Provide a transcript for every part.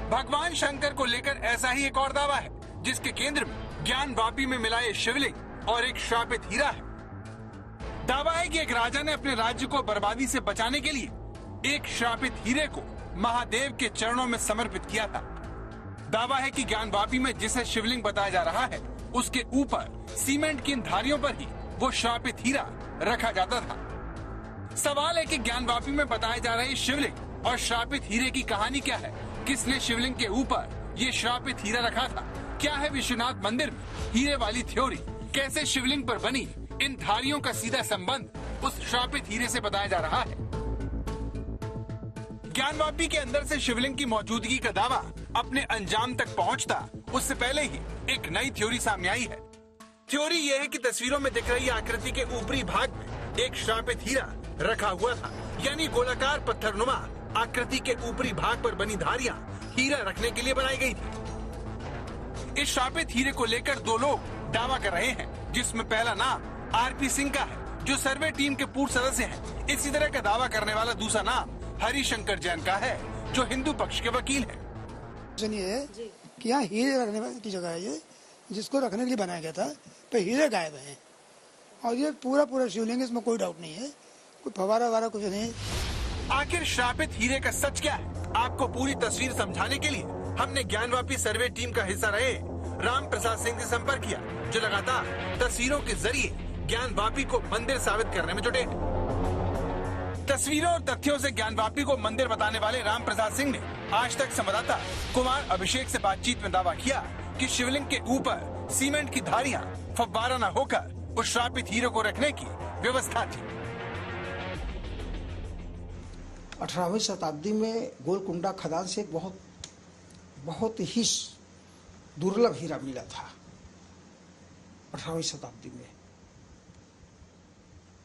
भगवान शंकर को लेकर ऐसा ही एक और दावा है, जिसके केंद्र में ज्ञानवापी में मिला ये शिवलिंग और एक श्रापित हीरा है। दावा है कि एक राजा ने अपने राज्य को बर्बादी से बचाने के लिए एक श्रापित हीरे को महादेव के चरणों में समर्पित किया था। दावा है कि ज्ञानवापी में जिसे शिवलिंग बताया जा रहा है, उसके ऊपर सीमेंट की इन धारियों पर ही वो श्रापित हीरा रखा जाता था। सवाल है कि ज्ञानवापी में बताए जा रहे शिवलिंग और श्रापित हीरे की कहानी क्या है? किसने शिवलिंग के ऊपर ये श्रापित हीरा रखा था? क्या है विश्वनाथ मंदिर में हीरे वाली थ्योरी? कैसे शिवलिंग पर बनी इन धारियों का सीधा संबंध उस श्रापित हीरे से बताया जा रहा है? ज्ञानवापी के अंदर से शिवलिंग की मौजूदगी का दावा अपने अंजाम तक पहुंचता उससे पहले ही एक नई थ्योरी सामने आई है। थ्योरी यह है कि तस्वीरों में दिख रही आकृति के ऊपरी भाग में एक श्रापित हीरा रखा हुआ था, यानी गोलाकार पत्थरनुमा आकृति के ऊपरी भाग पर बनी धारियां हीरा रखने के लिए बनाई गई थी। इस श्रापित हीरे को लेकर दो लोग दावा कर रहे हैं, जिसमें पहला नाम आरपी सिंह का है, जो सर्वे टीम के पूर्व सदस्य हैं। इसी तरह का दावा करने वाला दूसरा नाम हरिशंकर जैन का है, जो हिंदू पक्ष के वकील हैं। सुनिए कि यहाँ हीरे रखने की जगह है ये, जिसको रखने के लिए बनाया गया था, तो हीरे गायब हैं और ये पूरा शिवलिंग, इसमें कोई डाउट नहीं है, कोई फवारा वारा कुछ नहीं। आखिर श्रापित हीरे का सच क्या है? आपको पूरी तस्वीर समझाने के लिए हमने ज्ञानवापी सर्वे टीम का हिस्सा रहे राम प्रसाद सिंह से संपर्क किया, जो लगातार तस्वीरों के जरिए ज्ञानवापी को मंदिर साबित करने में जुटे हैं। तस्वीरों और तथ्यों से ज्ञानवापी को मंदिर बताने वाले राम प्रसाद सिंह ने आज तक संवाददाता कुमार अभिषेक से बातचीत में दावा किया कि शिवलिंग के ऊपर सीमेंट की धारियां फव्वारा न होकर उस श्रापित हीरे को रखने की व्यवस्था थी। 18वीं शताब्दी में गोलकुंडा खदान से एक बहुत ही दुर्लभ हीरा मिला था 18वीं शताब्दी में,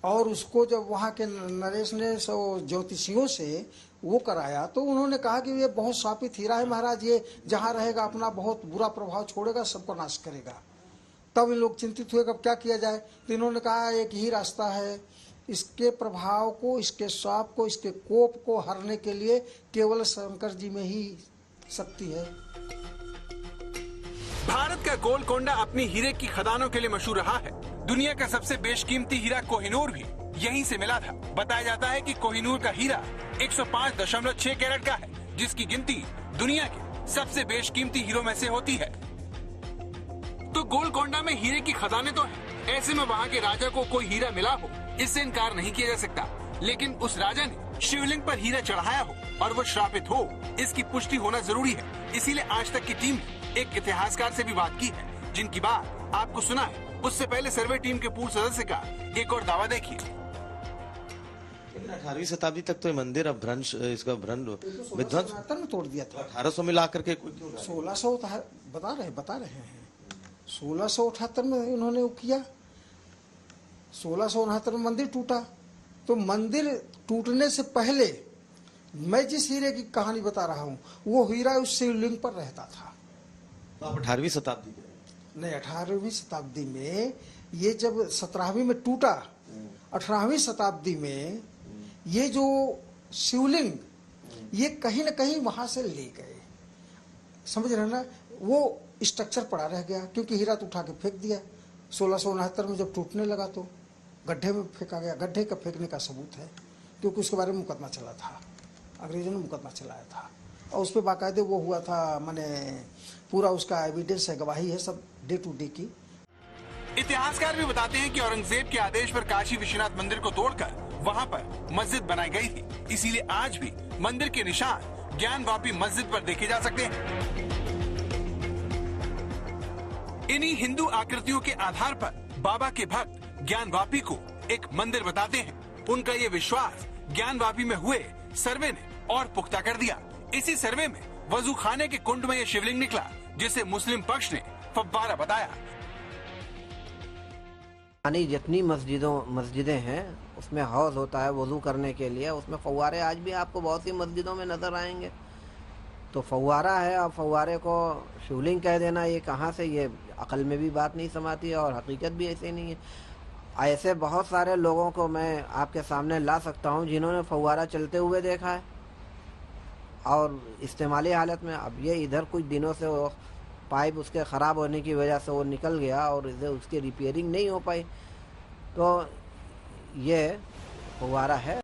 और उसको जब वहाँ के नरेश ने ज्योतिषियों से वो कराया तो उन्होंने कहा कि ये बहुत श्रापित हीरा है महाराज, ये जहाँ रहेगा अपना बहुत बुरा प्रभाव छोड़ेगा, सबको नाश करेगा। तब इन लोग चिंतित हुए, कब क्या किया जाए? तो इन्होंने कहा एक ही रास्ता है, इसके प्रभाव को, इसके श्राप को, इसके कोप को हरने के लिए केवल शंकर जी में ही शक्ति है। भारत का गोलकोंडा अपनी हीरे की खदानों के लिए मशहूर रहा है। दुनिया का सबसे बेशकीमती हीरा कोहिनूर भी यहीं से मिला था। बताया जाता है कि कोहिनूर का हीरा 105.6 कैरेट का है, जिसकी गिनती दुनिया के सबसे बेशकीमती हीरों में से होती है। तो गोलकोंडा में हीरे की खदानें तो हैं, ऐसे में वहाँ के राजा को कोई हीरा मिला हो, इससे इनकार नहीं किया जा सकता। लेकिन उस राजा ने शिवलिंग पर हीरा चढ़ाया हो और वो श्रापित हो, इसकी पुष्टि होना जरूरी है। इसीलिए आज तक की टीम ने एक इतिहासकार से भी बात की है, जिनकी बात आपको सुना है। उससे पहले सर्वे टीम के पूर्व सदस्य का एक और दावा देखिए। 18वीं शताब्दी तक तो ये मंदिर अब भ्रंश, इसका विध्वंस में तोड़ दिया था। 1800 में ला करके 1600 बता रहे हैं 1678 में इन्होंने किया, 1669 में मंदिर टूटा। तो मंदिर टूटने से पहले मैं जिस हीरे की कहानी बता रहा हूँ, वो हीरा उस शिवलिंग पर रहता था। तो 18वीं शताब्दी नहीं, 18वीं शताब्दी में ये जब 17वीं में टूटा, 18वीं शताब्दी में ये जो शिवलिंग ये कहीं न कहीं वहां से ले गए, समझ रहे ना? वो स्ट्रक्चर पड़ा रह गया, क्योंकि हीरा तो उठा के फेंक दिया। 1669 में जब टूटने लगा तो गड्ढे में फेंका गया। गड्ढे का फेंकने का सबूत है, क्योंकि उसके बारे में मुकदमा चला था, अंग्रेजों ने मुकदमा चलाया था और उस पर बाकायदे वो हुआ था, माने पूरा उसका एविडेंस है, गवाही है सब डे टू डे की। इतिहासकार भी बताते हैं कि औरंगजेब के आदेश पर काशी विश्वनाथ मंदिर को तोड़कर वहाँ पर मस्जिद बनाई गई थी। इसीलिए आज भी मंदिर के निशान ज्ञानवापी मस्जिद पर देखे जा सकते हैं। इन्हीं हिंदू आकृतियों के आधार पर बाबा के भक्त ज्ञानवापी को एक मंदिर बताते हैं। उनका ये विश्वास ज्ञानवापी में हुए सर्वे ने और पुख्ता कर दिया। इसी सर्वे में वजू खाने के कुंड में ये शिवलिंग निकला, जिसे मुस्लिम पक्ष ने फव्वारा बताया। जितनी मस्जिदें हैं उसमें हौज होता है वजू करने के लिए, उसमें फव्वारे आज भी आपको बहुत सी मस्जिदों में नजर आएंगे। तो फव्वारा है, अब फव्वारे को शिवलिंग कह देना, ये कहाँ से, ये अकल में भी बात नहीं समाती है और हकीकत भी ऐसे नहीं है। ऐसे बहुत सारे लोगों को मैं आपके सामने ला सकता हूँ जिन्होंने फव्वारा चलते हुए देखा है और इस्तेमाली हालत में। अब ये इधर कुछ दिनों से वो पाइप उसके ख़राब होने की वजह से वो निकल गया और इधर उसकी रिपेयरिंग नहीं हो पाई, तो ये फव्वारा है।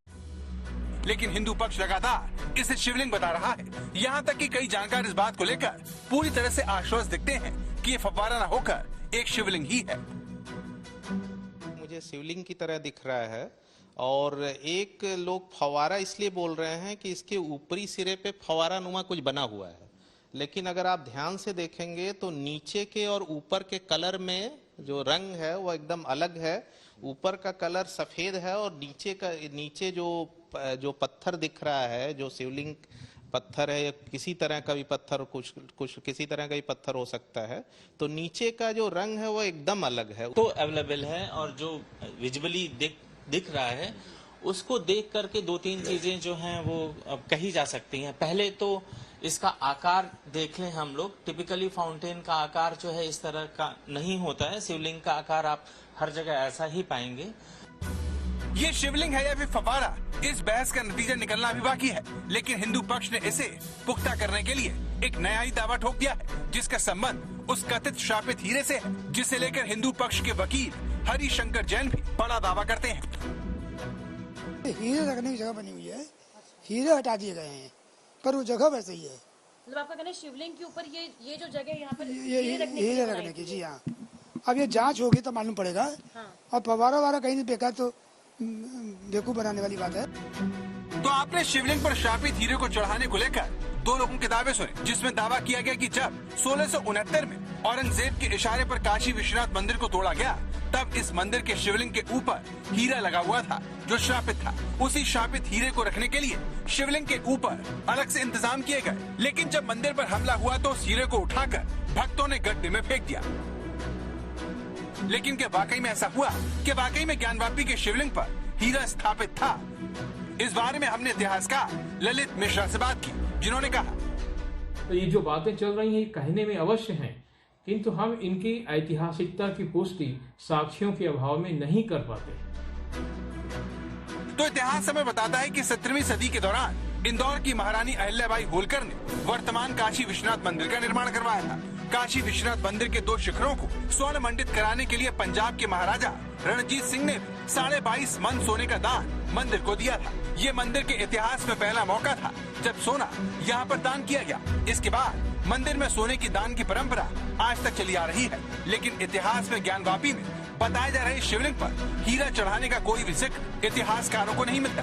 लेकिन हिंदू पक्ष लगातार इसे शिवलिंग बता रहा है। यहाँ तक कि कई जानकार इस बात को लेकर पूरी तरह से आश्वस्त दिखते हैं कि ये फव्वारा न होकर एक शिवलिंग ही है। मुझे शिवलिंग की तरह दिख रहा है, और एक लोग फव्वारा इसलिए बोल रहे हैं कि इसके ऊपरी सिरे पे फव्वारा नुमा कुछ बना हुआ है, लेकिन अगर आप ध्यान से देखेंगे तो नीचे के और ऊपर के कलर में जो रंग है वो एकदम अलग है। ऊपर का कलर सफेद है और नीचे जो पत्थर दिख रहा है, जो शिवलिंग पत्थर है या किसी तरह का भी पत्थर, कुछ किसी तरह का भी पत्थर हो सकता है, तो नीचे का जो रंग है वो एकदम अलग है। तो अवेलेबल है और जो विजुअली दिख रहा है उसको देख करके दो तीन चीजें जो हैं वो अब कही जा सकती हैं। पहले तो इसका आकार देख लें हम लोग। टिपिकली फाउंटेन का आकार जो है इस तरह का नहीं होता है। शिवलिंग का आकार आप हर जगह ऐसा ही पाएंगे। ये शिवलिंग है या फिर फव्वारा, इस बहस का नतीजा निकलना भी बाकी है। लेकिन हिंदू पक्ष ने इसे पुख्ता करने के लिए एक नया ही दावा ठोक दिया है, जिसका संबंध उस कथित शापित हीरे से है, जिसे लेकर हिंदू पक्ष के वकील हरिशंकर जैन भी बड़ा दावा करते हैं। हीरे रखने की जगह बनी हुई है, हीरे हटा दिए गए हैं, पर वो जगह वैसे ही है। मतलब आपका कहना है शिवलिंग के ऊपर ये जो जगह यहाँ पर ये हीरे रखने की, जी हाँ। अब ये जांच होगी तो मालूम पड़ेगा। हाँ। और फव्वारा वाला कहीं नहीं बेकार, तो बेवकूफ बनाने वाली बात है। तो आपने शिवलिंग पर शापित हीरे को चढ़ाने को लेकर दो लोगों के दावे सुने, जिसमें दावा किया गया कि जब 1669 में औरंगजेब के इशारे पर काशी विश्वनाथ मंदिर को तोड़ा गया, तब इस मंदिर के शिवलिंग के ऊपर हीरा लगा हुआ था जो श्रापित था। उसी श्रापित हीरे को रखने के लिए शिवलिंग के ऊपर अलग से इंतजाम किए गए। लेकिन जब मंदिर पर हमला हुआ तो उस हीरे को उठाकर भक्तों ने गड्ढे में फेंक दिया। लेकिन क्या वाकई में ऐसा हुआ कि वाकई में ज्ञानवापी के शिवलिंग पर हीरा स्थापित था? इस बारे में हमने इतिहासकार ललित मिश्रा से बात की, जिन्होंने कहा, तो ये जो बातें चल रही हैं कहने में अवश्य हैं, किंतु हम इनकी ऐतिहासिकता की पुष्टि साक्ष्यों के अभाव में नहीं कर पाते। तो इतिहास हमें बताता है कि 17वीं सदी के दौरान इंदौर की महारानी अहिल्याबाई होलकर ने वर्तमान काशी विश्वनाथ मंदिर का निर्माण करवाया था। काशी विश्वनाथ मंदिर के 2 शिखरों को स्वर्ण मंडित कराने के लिए पंजाब के महाराजा रणजीत सिंह ने 22.5 मन सोने का दान मंदिर को दिया था। ये मंदिर के इतिहास में पहला मौका था जब सोना यहाँ पर दान किया गया। इसके बाद मंदिर में सोने की दान की परंपरा आज तक चली आ रही है। लेकिन इतिहास में ज्ञानवापी में बताए जा रहे शिवलिंग पर हीरा चढ़ाने का कोई भी जिक्र इतिहासकारों को नहीं मिलता।